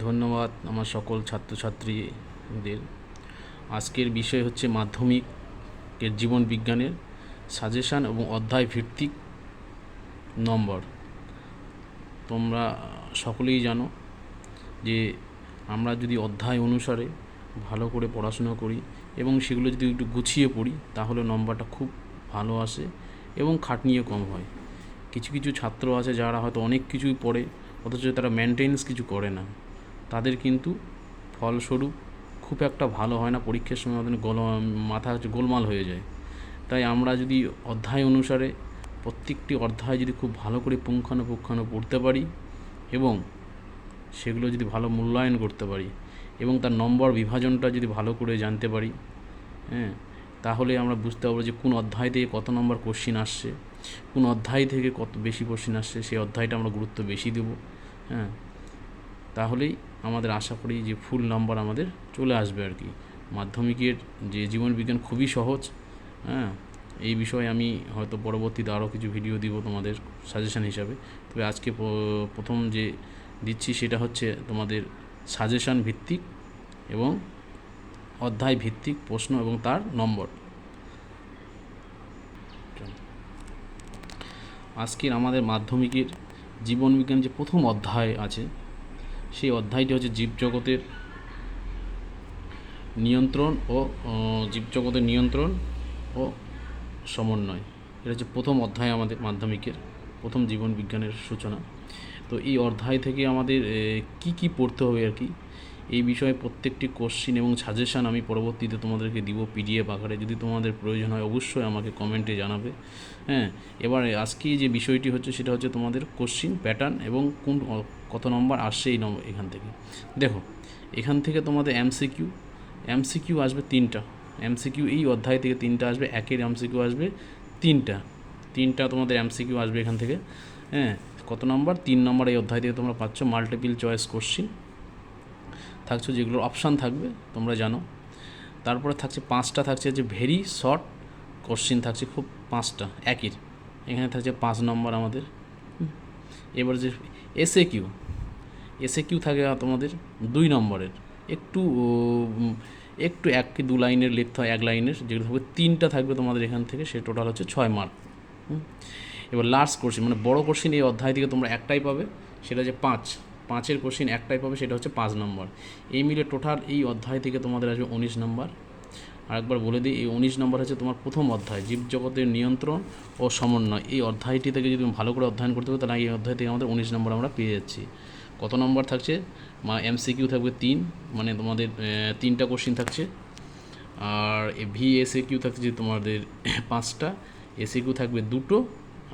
ধন্যবাদ আমার সকল ছাত্রছাত্রীদের। আজকের বিষয় হচ্ছে মাধ্যমিকের জীবন বিজ্ঞানের সাজেশান এবং অধ্যায় ভিত্তিক নম্বর। তোমরা সকলেই জানো যে আমরা যদি অধ্যায় অনুসারে ভালো করে পড়াশোনা করি এবং সেগুলো যদি একটু গুছিয়ে পড়ি তাহলে নম্বরটা খুব ভালো আসে এবং খাটনিও কম হয়। কিছু কিছু ছাত্র আছে যারা হয়তো অনেক কিছুই পড়ে অথচ তারা মেনটেন্স কিছু করে না, তাদের কিন্তু ফলস্বরূপ খুব একটা ভালো হয় না, পরীক্ষার সময় আমাদের মাথা হচ্ছে গোলমাল হয়ে যায়। তাই আমরা যদি অধ্যায় অনুসারে প্রত্যেকটি অধ্যায় যদি খুব ভালো করে পুঙ্খানুপুঙ্খানু পড়তে পারি এবং সেগুলো যদি ভালো মূল্যায়ন করতে পারি এবং তার নম্বর বিভাজনটা যদি ভালো করে জানতে পারি, তাহলে আমরা বুঝতে পারবো যে কোন অধ্যায় থেকে কত নম্বর কোশ্চিন আসছে, কোন অধ্যায় থেকে কত বেশি কোশ্চিন আসছে, সেই অধ্যায়টা আমরা গুরুত্ব বেশি দেব। তাহলেই আমাদের আশা করি যে ফুল নাম্বার আমাদের চলে আসবে আর কি। মাধ্যমিকের যে জীবনবিজ্ঞান খুবই সহজ। এই বিষয়ে আমি হয়তো পরবর্তীতে আরও কিছু ভিডিও দিব তোমাদের সাজেশান হিসাবে। তবে আজকে প্রথম যে দিচ্ছি সেটা হচ্ছে তোমাদের সাজেশান ভিত্তিক এবং অধ্যায় ভিত্তিক প্রশ্ন এবং তার নম্বর। আজকের আমাদের মাধ্যমিকের জীবনবিজ্ঞান যে প্রথম অধ্যায় আছে সেই অধ্যায়টি হচ্ছে জীবজগতের নিয়ন্ত্রণ ও সমন্বয়। এটা হচ্ছে প্রথম অধ্যায় আমাদের মাধ্যমিকের প্রথম জীবন বিজ্ঞানের সূচনা। তো এই অধ্যায় থেকে আমাদের কি কি পড়তে হবে আর কি, এই বিষয়ে প্রত্যেকটি কোশ্চিন এবং সাজেশান আমি পরবর্তীতে তোমাদেরকে দিব পিডিএফ আকারে। যদি তোমাদের প্রয়োজন হয় অবশ্যই আমাকে কমেন্টে জানাবে। এবার আজকে যে বিষয়টি হচ্ছে সেটা হচ্ছে তোমাদের কোশ্চিন প্যাটার্ন এবং কত নম্বর আসছে এই নম্বর। এখান থেকে দেখো, এখান থেকে তোমাদের এমসিকিউ আসবে 3টা এমসিকিউ। এই অধ্যায় থেকে 3টা আসবে, একের এমসিকিউ আসবে 3টা তোমাদের এমসিকিউ আসবে এখান থেকে। কত নম্বর? 3 নম্বর এই অধ্যায় থেকে তোমরা পাচ্ছ। মাল্টিপল চয়েস কোশ্চিন থাকছে, যেগুলোর অপশান থাকবে তোমরা জানো। তারপরে থাকছে 5টা থাকছে যে ভেরি শর্ট কোশ্চিন থাকছে, খুব 5টা একের। এখানে থাকছে 5 নম্বর আমাদের। এবার যে এসএ কিউ থাকে তোমাদের 2 নম্বরের, একটু 1 কি 2 লাইনের লিখতে হয়, 1 লাইনের, যেগুলো থাকবে 3টা থাকবে তোমাদের এখান থেকে, সে টোটাল হচ্ছে 6 মার্ক। এবার লার্জ কোশ্চিন মানে বড় কোশ্চিন এই অধ্যায় থেকে তোমরা একটাই পাবে, সেটা যে 5-5-এর কোশ্চিন একটাই পাবে, সেটা হচ্ছে 5 নম্বর। এই মিলে টোটাল এই অধ্যায় থেকে তোমাদের আসবে 19 নম্বর। আরেকবার বলে দিই, এই 19 নম্বর হচ্ছে তোমার প্রথম অধ্যায় জীবজগতের নিয়ন্ত্রণ ও সমন্বয়। এই অধ্যায়টি থেকে যদি ভালো করে অধ্যয়ন করতে হবে তাহলে এই অধ্যায় থেকে আমাদের 19 নম্বর আমরা পেয়ে যাচ্ছি। কত নম্বর থাকছে? এমসিকিউ থাকবে 3, মানে তোমাদের 3টা কোশ্চিন থাকছে। আর ভিএসএকিউ থাকছে যে তোমাদের 5টা, এসএকিউ থাকবে 2টো,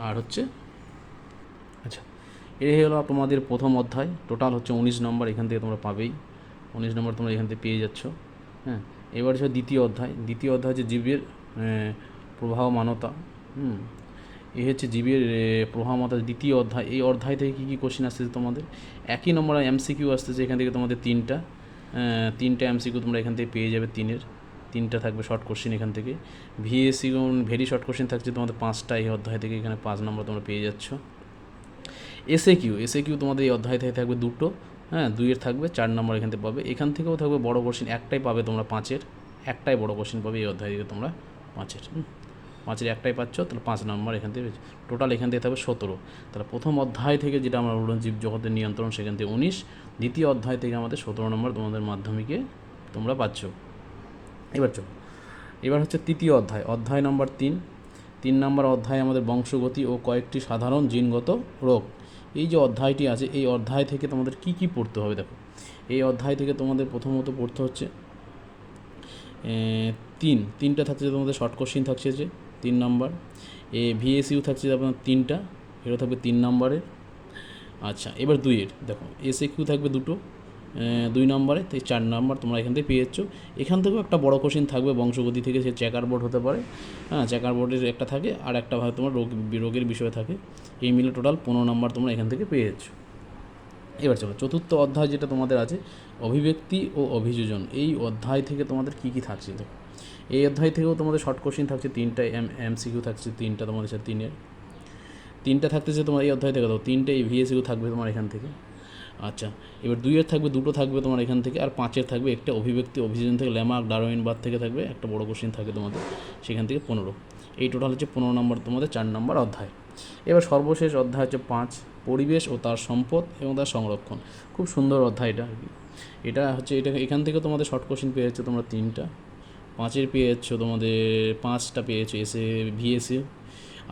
আর হচ্ছে আচ্ছা, এই হলো তোমাদের প্রথম অধ্যায়। টোটাল হচ্ছে 19 নম্বর, এখান থেকে তোমরা পাবেই 19 নম্বর তোমরা এখান থেকে পেয়ে যাচ্ছ। এবার হচ্ছে দ্বিতীয় অধ্যায় হচ্ছে জীবের প্রবাহমানতা। এই হচ্ছে জীবের প্রবাহমানতা দ্বিতীয় অধ্যায়। এই অধ্যায় থেকে কী কী কোশ্চেন আসতেছে তোমাদের? একই নম্বর এমসিকিউ আসতেছে এখান থেকে তোমাদের 3টা এমসিকিউ তোমরা এখান থেকে পেয়ে যাবে। 3টা থাকবে শর্ট কোশ্চেন এখান থেকে। ভিএসিউ ভেরি শর্ট কোশ্চেন থাকছে তোমাদের 5টা এই অধ্যায় থেকে, এখানে 5 নম্বর তোমরা পেয়ে যাচ্ছ। এসএকিউ তোমাদের এই অধ্যায় থেকে থাকবে 2টো, 2-এর থাকবে 4 নম্বর এখান থেকে পাবে। এখান থেকেও থাকবে বড় কোশ্চেন একটাই পাবে তোমরা, 5-এর একটাই বড় কোশ্চেন পাবে এই অধ্যায় থেকে তোমরা 5-এর একটাই পাচ্ছ, তাহলে 5 নম্বর এখান থেকে টোটাল এখান থেকে থাকবে 17। তাহলে প্রথম অধ্যায় থেকে যেটা আমরা বললাম জীবজগতের নিয়ন্ত্রণ, সেখান থেকে 19, দ্বিতীয় অধ্যায় থেকে আমাদের 17 নম্বর তোমাদের মাধ্যমিকে তোমরা পাচ্ছ। এবার হচ্ছে তৃতীয় অধ্যায় নম্বর 3 নম্বর অধ্যায় আমাদের বংশগতি ও কয়েকটি সাধারণ জিনগত রোগ। এই যে অধ্যায়টি আছে এই অধ্যায় থেকে তোমাদের কি কি পড়তে হবে? দেখো, এই অধ্যায় থেকে তোমাদের প্রথমত পড়তে হচ্ছে 3টা থাকছে তোমাদের শর্ট কোশ্চিন থাকছে যে 3 নম্বর। ভিএসইউ থাকছে আপনার 3টা, এটা থাকবে 3 নম্বরের। আচ্ছা, এবার 2-এর দেখো এসএকিউ থাকবে 2টো 2 নম্বরে, তাই 4 নম্বর তোমরা এখান থেকে পেয়ে যাচ্ছ। এখান থেকেও একটা বড় কোশ্চিন থাকবে বংশগতি থেকে, সে চেকার বোর্ড হতে পারে। চেকার বোর্ডের একটা থাকে, আর একটা হয় তোমার রোগের বিষয় থাকে। এই মিলে টোটাল 15 নম্বর তোমরা এখান থেকে পেয়ে যাচ্ছ। এবার চলো চতুর্থ অধ্যায় যেটা তোমাদের আছে অভিব্যক্তি ও অভিযোজন। এই অধ্যায় থেকে তোমাদের কী কী থাকছে? দেখো, এই অধ্যায় থেকেও তোমাদের শর্ট কোশ্চিন থাকছে 3টা, এমসিকিউ থাকছে 3টা তোমাদের সাথে 3টা থাকতেছে তোমার এই অধ্যায় থেকে। 3টে ভিএসইউ থাকবে তোমার এখান থেকে। আচ্ছা, এবার 2-এর থাকবে দুটো থাকবে তোমার এখান থেকে, আর 5-এর থাকবে একটা অভিব্যক্তি অভিযোজন থেকে ল্যামার্ক ডারউইনবাদ থেকে থাকবে একটা বড় কোশ্চিন থাকে তোমাদের, সেখান থেকে 15। এই টোটাল হচ্ছে 15 নম্বর তোমাদের 4 নম্বর অধ্যায়। এবার সর্বশেষ অধ্যায় হচ্ছে 5, পরিবেশ ও তার সম্পদ এবং তার সংরক্ষণ। খুব সুন্দর অধ্যায় এটা আর কি। এটা হচ্ছে এখান থেকে তোমাদের শর্ট কোশ্চিন পেয়ে যাচ্ছে তোমরা 3টা, 5-এর পেয়ে যাচ্ছ তোমাদের 5টা পেয়েছো এসে ভিএসএ,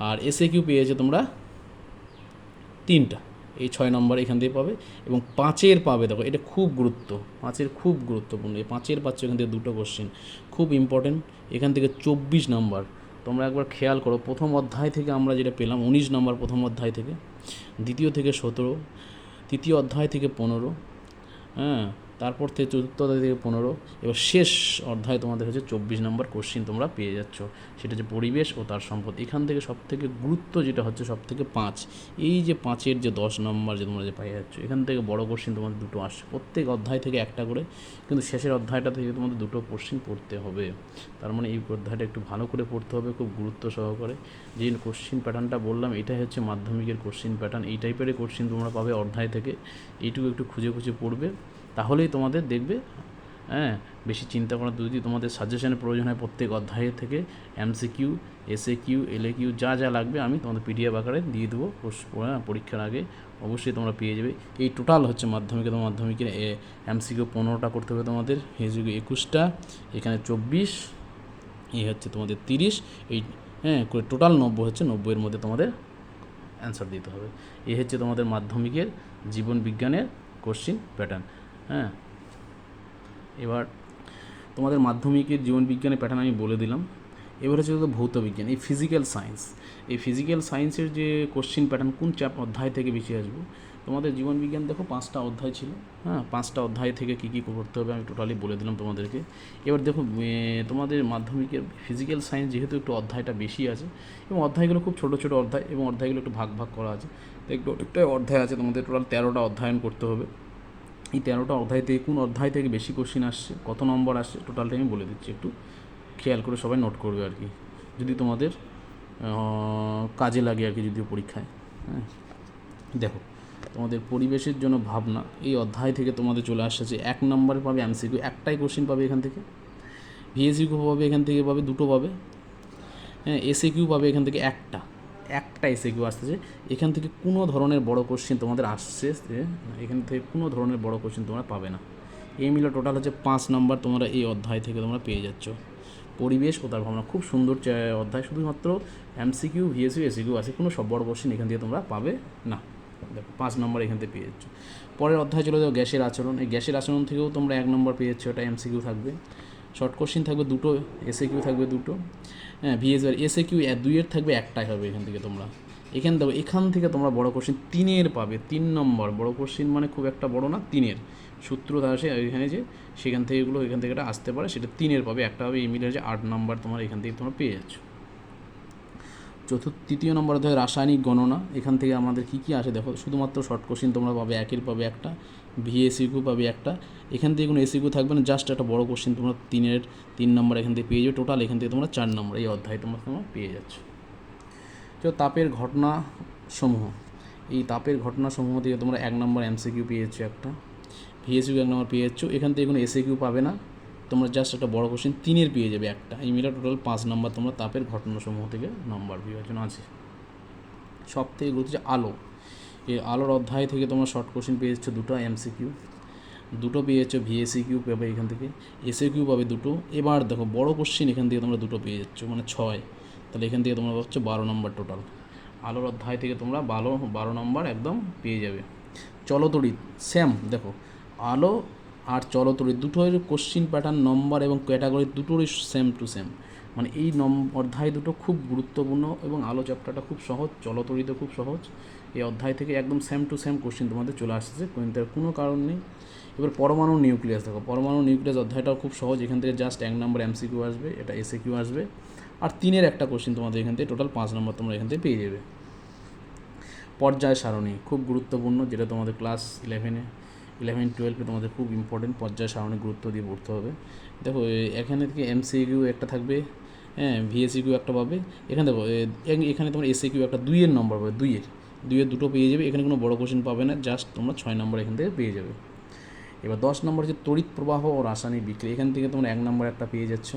আর এসএ কিউ পেয়েছো তোমরা 3টা। এই 6 নম্বর এখান থেকে পাবে, এবং 5-এর পাবে, দেখো এটা খুব 5-এর খুব গুরুত্বপূর্ণ। এই 5-এর পাচ্ছ এখান থেকে 2টো কোশ্চিন, খুব ইম্পর্টেন্ট। এখান থেকে 24 নম্বর। তোমরা একবার খেয়াল করো, প্রথম অধ্যায় থেকে আমরা যেটা পেলাম 19 নম্বর প্রথম অধ্যায় থেকে, দ্বিতীয় থেকে 17, তৃতীয় অধ্যায় থেকে 15, হ্যাঁ, তারপর থেকে চতুর্থ অধ্যায় থেকে 15, এবার শেষ অধ্যায় তোমাদের হচ্ছে 24 নম্বর কোশ্চিন তোমরা পেয়ে যাচ্ছ। সেটা হচ্ছে পরিবেশ ও তার সম্পদ। এখান থেকে সব থেকে গুরুত্ব যেটা হচ্ছে সব থেকে 5, এই যে 5-এর যে 10 নম্বর যে তোমরা যে পেয়ে যাচ্ছ, এখান থেকে বড় কোশ্চিন তোমাদের 2টো আসছে, প্রত্যেক অধ্যায় থেকে একটা করে, কিন্তু শেষের অধ্যায়টা থেকে তোমাদের 2টো কোশ্চিন পড়তে হবে। তার মানে এই অধ্যায়টা একটু ভালো করে পড়তে হবে, খুব গুরুত্ব সহকারে। যে কোশ্চিন প্যাটার্নটা বললাম এটাই হচ্ছে মাধ্যমিকের কোশ্চিন প্যাটার্ন। এই টাইপের কোশ্চিন তোমরা পাবে অধ্যায় থেকে, এইটুকু একটু খুঁজে খুঁজে পড়বে, তাহলেই তোমাদের দেখবে, হ্যাঁ, বেশি চিন্তা করার। যদি তোমাদের সাজেশনের প্রয়োজন হয় প্রত্যেক অধ্যায়ের থেকে এমসিকিউ, এসএকিউ, এলএকিউ যা যা লাগবে আমি তোমাদের পিডিএফ আকারে দিয়ে দেবো পরীক্ষার আগে, অবশ্যই তোমরা পেয়ে যাবে। এই টোটাল হচ্ছে মাধ্যমিকে, তোমার মাধ্যমিকের এমসিকিউ 15টা করতে হবে তোমাদের, এসিকিউ 21টা, এখানে 24, এই হচ্ছে তোমাদের 30, এই হ্যাঁ করে টোটাল 90 হচ্ছে। 90-এর মধ্যে তোমাদের অ্যান্সার দিতে হবে। এই হচ্ছে তোমাদের মাধ্যমিকের জীবন বিজ্ঞানের কোশ্চিন প্যাটার্ন। হ্যাঁ, এবার তোমাদের মাধ্যমিকের জীবন বিজ্ঞানের প্যাটার্ন আমি বলে দিলাম। এবার হচ্ছে ভৌত বিজ্ঞান, এই ফিজিক্যাল সায়েন্স। এই ফিজিক্যাল সায়েন্সের যে কোশ্চিন প্যাটার্ন কোন অধ্যায় থেকে বেশি আসবে, তোমাদের জীবন বিজ্ঞান দেখো 5টা অধ্যায় ছিল, হ্যাঁ, 5টা অধ্যায় থেকে কী কী করতে হবে আমি টোটালি বলে দিলাম তোমাদেরকে। এবার দেখো তোমাদের মাধ্যমিকের ফিজিক্যাল সায়েন্স যেহেতু একটু অধ্যায়টা বেশি আছে, এবং অধ্যায়গুলো খুব ছোটো ছোটো অধ্যায়, এবং অধ্যায়গুলো একটু ভাগ ভাগ করা আছে, তো একটু অনেকটাই অধ্যায় আছে, তোমাদের টোটাল 13টা অধ্যয়ন করতে হবে। এই 13টা অধ্যায় থেকে কোন অধ্যায় থেকে বেশি কোশ্চিন আসছে, কত নম্বর আসছে, টোটালটা আমি বলে দিচ্ছি, একটু খেয়াল করে সবাই নোট করবে আর কি, যদি তোমাদের কাজে লাগে আর কি যদিও পরীক্ষায়। হ্যাঁ, দেখো তোমাদের পরিবেশের জন্য ভাবনা, এই অধ্যায় থেকে তোমাদের চলে আসছে 1 নম্বরে পাবে এমসিকিউ, একটাই কোশ্চিন পাবে এখান থেকে। ভিএসকিউ পাবে এখান থেকে পাবে 2টো পাবে, হ্যাঁ, এসএকিউ পাবে এখান থেকে একটা এসএকিউ আসতেছে। এখান থেকে কোনো ধরনের বড় কোশ্চিন তোমাদের আসছে, এখান থেকে কোনো ধরনের বড় কোশ্চিন তোমরা পাবে না। এই মিলে টোটাল হচ্ছে 5 নম্বর তোমরা এই অধ্যায় থেকে তোমরা পেয়ে যাচ্ছ। পরিবেশ ও তার ভাবনা খুব সুন্দর অধ্যায়, শুধুমাত্র এমসিকিউ, ভিএসকিউ, এসিকিউ আছে, কোনো সব বড় কোশ্চিন এখান থেকে তোমরা পাবে না। দেখো 5 নম্বর এখান থেকে পেয়ে যাচ্ছ। পরের অধ্যায় চলে যাও গ্যাসের আচরণ। এই গ্যাসের আচরণ থেকেও তোমরা 1 নম্বর পেয়ে যাচ্ছ, এটা এমসিকিউ থাকবে, শর্ট কোশ্চিন থাকবে 2টো, এসএকিউ থাকবে 2টো, হ্যাঁ, ভিএসআর এসএকিউ 2-এর থাকবে একটাই হবে এখান থেকে তোমরা। এখান থেকে তোমরা বড় কোশ্চিন 3-এর পাবে, 3 নম্বর বড় কোশ্চিন, মানে খুব একটা বড় না, 3-এর সূত্র আসে এখানে যে, সেখান থেকে এগুলো এখান থেকে এটা আসতে পারে, সেটা 3-এর পাবে একটা হবে। এই মিলে হচ্ছে 8 নম্বর তোমার এখান থেকে তোমরা পেয়ে যাচ্ছ। তৃতীয় নম্বর অধ্যায় রাসায়নিক গণনা। এখান থেকে আমাদের কী কী আসে দেখো, শুধুমাত্র শর্ট কোশ্চিন তোমরা পাবে, 1-এর পাবে একটা, ভিএসিকিউ পাবে একটা, এখান থেকে কোনো এসিকিউ থাকবে না, জাস্ট একটা বড় কোশ্চিন তোমরা 3-এর 3 নম্বর এখান থেকে পেয়ে যাবে। টোটাল এখান থেকে তোমরা 4 নম্বর এই অধ্যায় তোমরা পেয়ে যাচ্ছ। তো তাপের ঘটনাসমূহ, এই তাপের ঘটনাসমূহ থেকে তোমরা 1 নম্বর এমসিকিউ পেয়ে যাচ্ছ একটা, ভিএসকিউ 1 নম্বর পেয়ে যাচ্ছ। এখান থেকে কোনো এসিকিউ পাবে না, তোমরা জাস্ট একটা বড় কোশ্চিন 3-এর পেয়ে যাবে একটা। এই মিলে টোটাল 5 নম্বর তোমরা তাপের ঘটনাসমূহ থেকে নম্বর বিভাজন আছে। সব থেকে গুরুত্ব হচ্ছে আলো। এই আলোর অধ্যায় থেকে তোমরা শর্ট কোশ্চিন পেয়ে যাচ্ছ 2টো এমসিকিউ, 2টো পেয়ে যাচ্ছ ভিএসিকিউ পাবে এখান থেকে, এসএকিউ পাবে 2টো। এবার দেখো বড় কোশ্চিন এখান থেকে তোমরা 2টো পেয়ে যাচ্ছ, মানে 6, তাহলে এখান থেকে তোমরা পাচ্ছ 12 নম্বর টোটাল। আলোর অধ্যায় থেকে তোমরা 12 নম্বর একদম পেয়ে যাবে। চলতড়িৎ সেম, দেখো আলো আর চলতড়িৎ দুটোর কোশ্চিন প্যাটার্ন, নম্বর এবং ক্যাটাগরি দুটোরই সেম টু সেম, মানে এই অধ্যায় দুটো খুব গুরুত্বপূর্ণ, এবং আলো চ্যাপ্টারটা খুব সহজ, চলতড়িৎও খুব সহজ। এই অধ্যায় থেকে একদম সেম টু সেম কোশ্চিন তোমাদের চলে আসছে, কোনো কারণ নেই। এবার পরমাণু নিউক্লিয়াস, দেখো পরমাণু নিউক্লিয়াস অধ্যায়টাও খুব সহজ, এখান থেকে জাস্ট 1 নম্বর এমসিকিউ আসবে, এটা এসএকিউ আসবে, আর 3-এর একটা কোশ্চিন তোমাদের এখান থেকে টোটাল 5 নম্বর তোমরা এখান থেকে পেয়ে যাবে। পর্যায় সারণী খুব গুরুত্বপূর্ণ, যেটা তোমাদের ক্লাস 11-12 তোমাদের খুব ইম্পর্টেন্ট, পর্যায় সারণী গুরুত্ব দিয়ে পড়তে হবে। দেখো এখানে থেকে এমসিকিউ একটা থাকবে, হ্যাঁ, ভিএসিকিউ একটা পাবে, এখানে দেখো এখানে তোমার এসএকিউ একটা 2-এর নম্বর পাবে, 2-এর 2-এর দুটো পেয়ে যাবে, এখানে কোনো বড় কোশ্চেন পাবে না, জাস্ট তোমরা 6 নম্বর এখান থেকে পেয়ে যাবে। এবার 10 নম্বর যে তড়িৎ প্রবাহ ও রাসায়নিক বিক্রিয়া, এখান থেকে তোমরা 1 নম্বর একটা পেয়ে যাচ্ছ,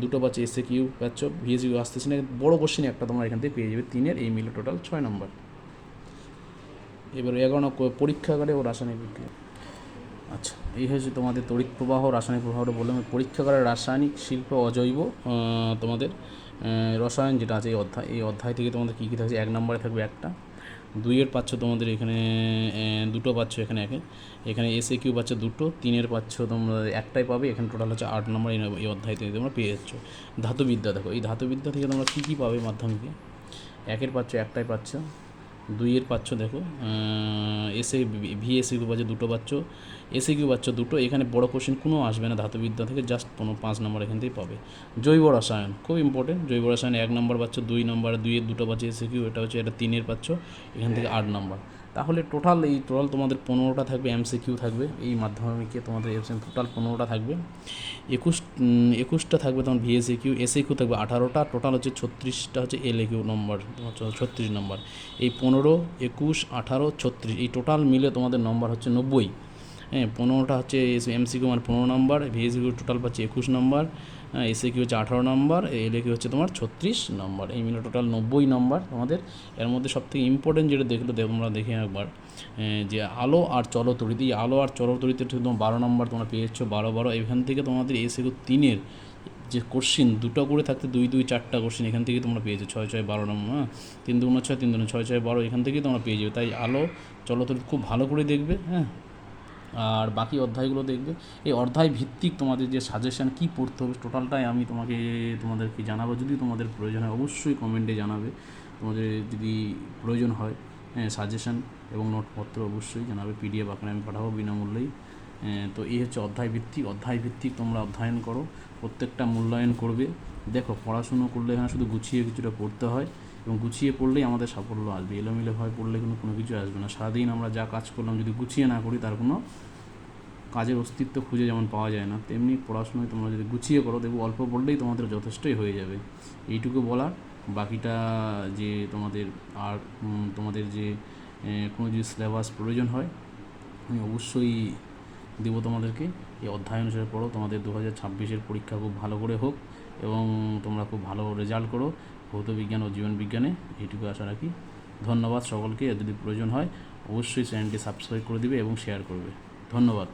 দুটো পাচ্ছে এসএ কিউ পাচ্ছ, ভিএস কিউ আসতেছে না, বড় কোশ্চেন একটা তোমরা এখান থেকে পেয়ে যাবে 3-এর, এই মিলে টোটাল 6 নম্বর। এবার 11 পরীক্ষাগারে ও রাসায়নিক বিক্রিয়া। আচ্ছা, এই হচ্ছে তোমাদের তড়িৎ প্রবাহ রাসায়নিক প্রবাহটা বললাম। পরীক্ষাগারে রাসায়নিক শিল্প অজৈব তোমাদের রসায়ন যেটা আছে এই অধ্যায় থেকে তোমাদের কী কী থাকছে, 1 নম্বরে থাকবে একটা, 2-এর পাচ্ছ তোমাদের এখানে দুটো পাচ্ছ, এখানে এসএ কিউ পাচ্ছ দুটো, 3-এর পাচ্ছ তোমরা একটাই পাবে, এখানে টোটাল হচ্ছে 8 নম্বর এই অধ্যায় থেকে তোমরা পেয়ে যাচ্ছ। ধাতুবিদ্যা দেখো, এই ধাতুবিদ্যা থেকে তোমরা কী কী পাবে মাধ্যমিকে, 1-এর পাচ্ছ একটাই পাচ্ছ, 2-এর পাচ্ছ দেখো ভিএসএ কিউ পাচ্ছ দুটো পাচ্ছ, এসএ কিউ পাচ্ছ দুটো, এখানে বড় কোশ্চেন কোনো আসবে না ধাতুবিদ্যা থেকে, জাস্ট 5 নম্বর এখান থেকেই পাবে। জৈব রসায়ন খুব ইম্পর্টেন্ট, জৈব রসায়ন 1 নম্বর পাচ্ছ, 2 নম্বর, 2-এর দুটো পাচ্ছ এসএ কিউ, এটা 3-এর পাচ্ছ, এখান থেকে 8 নম্বর। তাহলে টোটাল তোমাদের 15টা থাকবে এমসিকিউ থাকবে, এই মাধ্যমিকে তোমাদের টোটাল 15টা থাকবে, 21টা থাকবে তোমার ভিএসএ কিউ, এসএ কিউ থাকবে 18টা, টোটাল হচ্ছে 36টা হচ্ছে এলএ কিউ নম্বর, 36 নম্বর। এই 15, 21, 18, 36 এই টোটাল মিলে তোমাদের নম্বর হচ্ছে 90। হ্যাঁ, 15টা হচ্ছে এমসিকিউ মানে 15 নম্বর, ভিএসএ কিউ টোটাল পাচ্ছে 21 নম্বর, এসএ কিউ হচ্ছে 18 নম্বর, এলএ কিউ হচ্ছে তোমার 36 নম্বর, এই মিলে টোটাল 90 নম্বর তোমাদের। এর মধ্যে সবথেকে ইম্পর্টেন্ট যেটা তোমরা দেখে একবার, যে আলো আর চলতড়িৎ, এই আলো আর চলতড়িতের ঠিক তোমার 12 নম্বর তোমরা পেয়েছ, 12 এখান থেকে তোমাদের এসএ কিউ 3-এর যে কোশ্চিন দুটো করে থাকতে 2-2 4টা কোশ্চিন এখান থেকে তোমরা পেয়েছো, 6-6 12 নম্বর, 3 2 6 3 2 6 6 12 এখান থেকেই তোমরা পেয়ে যাবে। তাই আলো চলতড়িৎ খুব ভালো করে দেখবে, হ্যাঁ, আর বাকি অধ্যায়গুলো দেখবে। এই অধ্যায় ভিত্তিক তোমাদের যে সাজেশান কী পড়তে হবে টোটালটাই আমি তোমাদেরকে জানাবো, যদি তোমাদের প্রয়োজন হয় অবশ্যই কমেন্টে জানাবে, তোমাদের যদি প্রয়োজন হয়, হ্যাঁ, সাজেশান এবং নোটপত্র অবশ্যই জানাবে, পিডিএফ আকারে আমি পাঠাবো বিনামূল্যেই। তো এই হচ্ছে অধ্যায় ভিত্তিক তোমরা অধ্যয়ন করো, প্রত্যেকটা মূল্যায়ন করবে। দেখো, পড়াশুনো করলে এখানে শুধু গুছিয়ে কিছুটা পড়তে হয়, এবং গুছিয়ে পড়লেই আমাদের সাফল্য আসবে, এলোমেলোভাবে পড়লে কিন্তু কোনো কিছু আসবে না। সারাদিন আমরা যা কাজ করলাম যদি গুছিয়ে না করি, তার কোনো কাজের অস্তিত্ব খুঁজে যেমন পাওয়া যায় না, তেমনি পড়াশোনায় তোমরা যদি গুছিয়ে করো, দেখবো অল্প পড়লেই তোমাদের যথেষ্টই হয়ে যাবে। এইটুকু বলার, বাকিটা যে তোমাদের যে কোনো যদি সিলেবাস প্রয়োজন হয় আমি অবশ্যই দেবো তোমাদেরকে। এই অধ্যায় অনুসারে পড়ো, তোমাদের 2026-এর পরীক্ষা খুব ভালো করে হোক এবং তোমরা খুব ভালো রেজাল্ট করো ভৌত বিজ্ঞান ও জীবন বিজ্ঞানে, এইটুকু আশা রাখি। ধন্যবাদ সকলকে। যদি প্রয়োজন হয় অবশ্যই চ্যানেলটি সাবস্ক্রাইব করে দিবে এবং শেয়ার করবে। ধন্যবাদ।